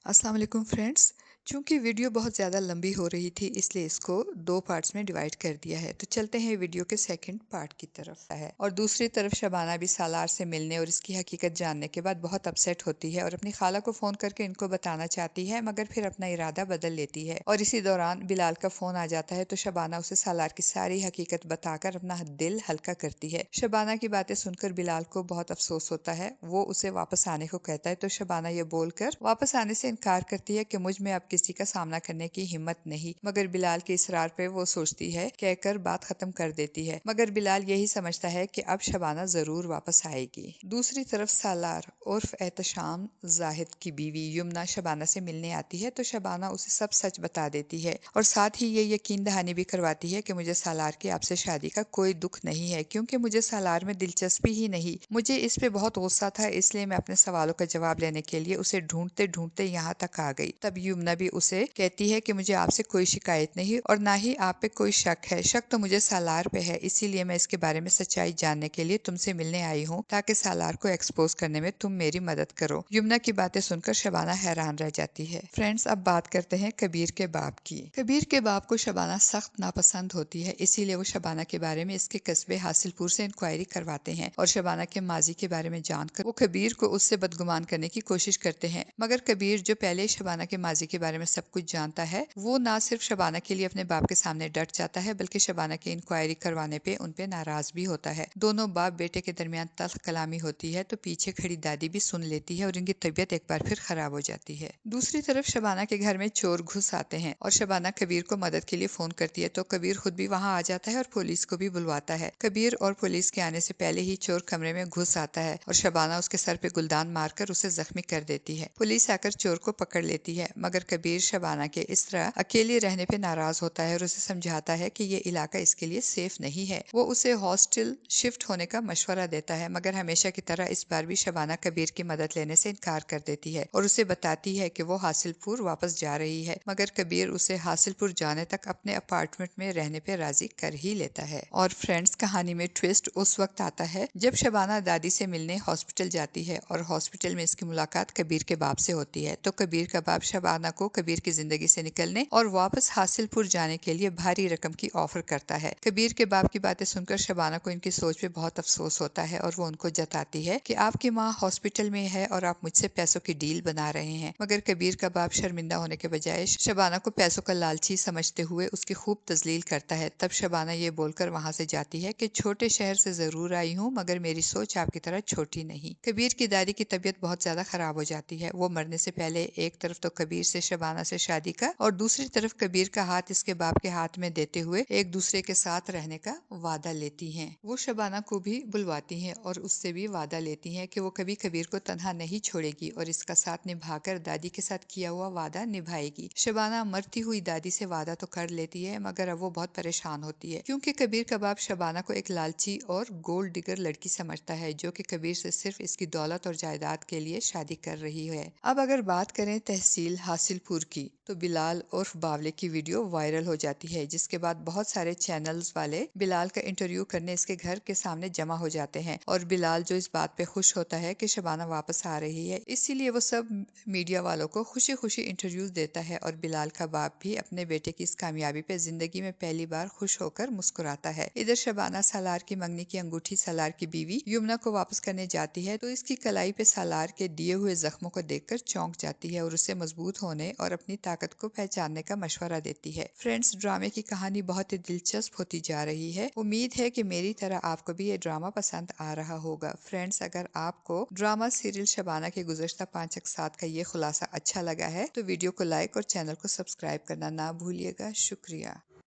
अस्सलाम वालेकुम फ्रेंड्स। चूंकि वीडियो बहुत ज़्यादा लंबी हो रही थी इसलिए इसको 2 पार्ट्स में डिवाइड कर दिया है। तो चलते हैं वीडियो के सेकंड पार्ट की तरफ है। और दूसरी तरफ शबाना भी सालार से मिलने और इसकी हकीकत जानने के बाद बहुत अपसेट होती है और अपनी खाला को फ़ोन करके इनको बताना चाहती है, मगर फिर अपना इरादा बदल लेती है। और इसी दौरान बिलाल का फ़ोन आ जाता है तो शबाना उसे सालार की सारी हकीकत बताकर अपना दिल हल्का करती है। शबाना की बातें सुनकर बिलाल को बहुत अफसोस होता है। वो उसे वापस आने को कहता है तो शबाना ये बोलकर वापस आने से इनकार करती है कि मुझ में अब किसी का सामना करने की हिम्मत नहीं। मगर बिलाल के इसरार पे वो सोचती है, कहकर बात खत्म कर देती है। मगर बिलाल यही समझता है कि अब शबाना जरूर वापस आएगी। दूसरी तरफ सालार उर्फ एहतशाम जाहिद की बीवी यमुना शबाना से मिलने आती है तो शबाना उसे सब सच बता देती है और साथ ही ये यकीन दहानी भी करवाती है कि मुझे सालार की आपसे शादी का कोई दुख नहीं है, क्योंकि मुझे सालार में दिलचस्पी ही नहीं। मुझे इस पे बहुत गुस्सा था, इसलिए मैं अपने सवालों का जवाब लेने के लिए उसे ढूंढते ढूंढते यहाँ तक आ गई। तब यमुना भी उसे कहती है कि मुझे आपसे कोई शिकायत नहीं और ना ही आप पे कोई शक है। शक तो मुझे सालार पे है, इसीलिए मैं इसके बारे में सच्चाई जानने के लिए तुमसे मिलने आई हूँ ताकि सालार को एक्सपोज करने में तुम मेरी मदद करो। यमुना की बातें सुनकर शबाना हैरान रह जाती है। फ्रेंड्स, अब बात करते हैं कबीर के बाप की। कबीर के बाप को शबाना सख्त नापसंद होती है, इसीलिए वो शबाना के बारे में इसके कस्बे हासिलपुर से इंक्वायरी करवाते हैं और शबाना के माजी के बारे में जानकर वो कबीर को उससे बदगुमान करने की कोशिश करते हैं। मगर कबीर, जो पहले शबाना के माजी के बारे में सब कुछ जानता है, वो ना सिर्फ शबाना के लिए अपने बाप के सामने डट जाता है बल्कि शबाना की इंक्वायरी करवाने पे उनपे नाराज भी होता है। दोनों बाप बेटे के दरमियान तल्ख कलामी होती है तो पीछे खड़ी दादी भी सुन लेती है और इनकी तबीयत एक बार फिर खराब हो जाती है। दूसरी तरफ शबाना के घर में चोर घुस आते हैं और शबाना कबीर को मदद के लिए फोन करती है तो कबीर खुद भी वहाँ आ जाता है और पुलिस को भी बुलवाता है। कबीर और पुलिस के आने से पहले ही चोर कमरे में घुस आता है और शबाना उसके सर पे गुलदान मारकर उसे जख्मी कर देती है। पुलिस आकर चोर को पकड़ लेती है, मगर कबीर शबाना के इस तरह अकेले रहने पे नाराज होता है और उसे समझाता है कि ये इलाका इसके लिए सेफ नहीं है। वो उसे हॉस्टल शिफ्ट होने का मशवरा देता है, मगर हमेशा की तरह इस बार भी शबाना कबीर की मदद लेने से इनकार कर देती है और उसे बताती है कि वो हासिलपुर वापस जा रही है। मगर कबीर उसे हासिलपुर जाने तक अपने अपार्टमेंट में रहने पे राजी कर ही लेता है। और फ्रेंड्स, कहानी में ट्विस्ट उस वक्त आता है जब शबाना दादी से मिलने हॉस्पिटल जाती है और हॉस्पिटल में इसकी मुलाकात कबीर के बाप से होती है तो कबीर का बाप शबाना को कबीर की जिंदगी से निकलने और वापस हासिलपुर जाने के लिए भारी रकम की ऑफर करता है। कबीर के बाप की बातें सुनकर शबाना को इनकी सोच पे बहुत अफसोस होता है और वो उनको जताती है कि आपकी माँ हॉस्पिटल में है और आप मुझसे पैसों की डील बना रहे हैं। मगर कबीर का बाप शर्मिंदा होने के बजाय शबाना को पैसों का लालची समझते हुए उसकी खूब तजलील करता है। तब शबाना ये बोलकर वहाँ से जाती है कि छोटे शहर से जरूर आई हूँ मगर मेरी सोच आपकी तरह छोटी नहीं। कबीर की दादी की तबीयत बहुत ज्यादा खराब हो जाती है। वो मरने से पहले एक तरफ तो कबीर से शबाना से शादी का और दूसरी तरफ कबीर का हाथ इसके बाप के हाथ में देते हुए एक दूसरे के साथ रहने का वादा लेती हैं। वो शबाना को भी बुलवाती हैं और उससे भी वादा लेती हैं कि वो कभी कबीर को तन्हा नहीं छोड़ेगी और इसका साथ निभाकर दादी के साथ किया हुआ वादा निभाएगी। शबाना मरती हुई दादी से वादा तो कर लेती है, मगर अब वो बहुत परेशान होती है क्योंकि कबीर का बाप शबाना को एक लालची और गोल्ड डिगर लड़की समझता है जो कि कबीर से सिर्फ इसकी दौलत और जायदाद के लिए शादी कर रही है। अब अगर बात करें तहसील हासिलपुर की तो बिलाल उर्फ बावले की वीडियो वायरल हो जाती है, जिसके बाद बहुत सारे चैनल्स वाले बिलाल का इंटरव्यू करने इसके घर के सामने जमा हो जाते हैं और बिलाल जो इस बात पे खुश होता है कि शबाना वापस आ रही है, इसीलिए वो सब मीडिया वालों को खुशी खुशी इंटरव्यूज देता है और बिलाल का बाप भी अपने बेटे की इस कामयाबी पे जिंदगी में पहली बार खुश होकर मुस्कुराता है। इधर शबाना सालार की मंगनी की अंगूठी सालार की बीवी यमुना को वापस करने जाती है तो इसकी कलाई पे सालार के दिए हुए जख्मों को देखकर चौंक जाती है और उसे मजबूत होने और अपनी ताकत को पहचानने का मशवरा देती है। फ्रेंड्स, ड्रामे की कहानी बहुत ही दिलचस्प होती जा रही है। उम्मीद है कि मेरी तरह आपको भी ये ड्रामा पसंद आ रहा होगा। फ्रेंड्स, अगर आपको ड्रामा सीरियल शबाना के गुज़श्ता 5 का ये खुलासा अच्छा लगा है तो वीडियो को लाइक और चैनल को सब्सक्राइब करना ना भूलिएगा। शुक्रिया।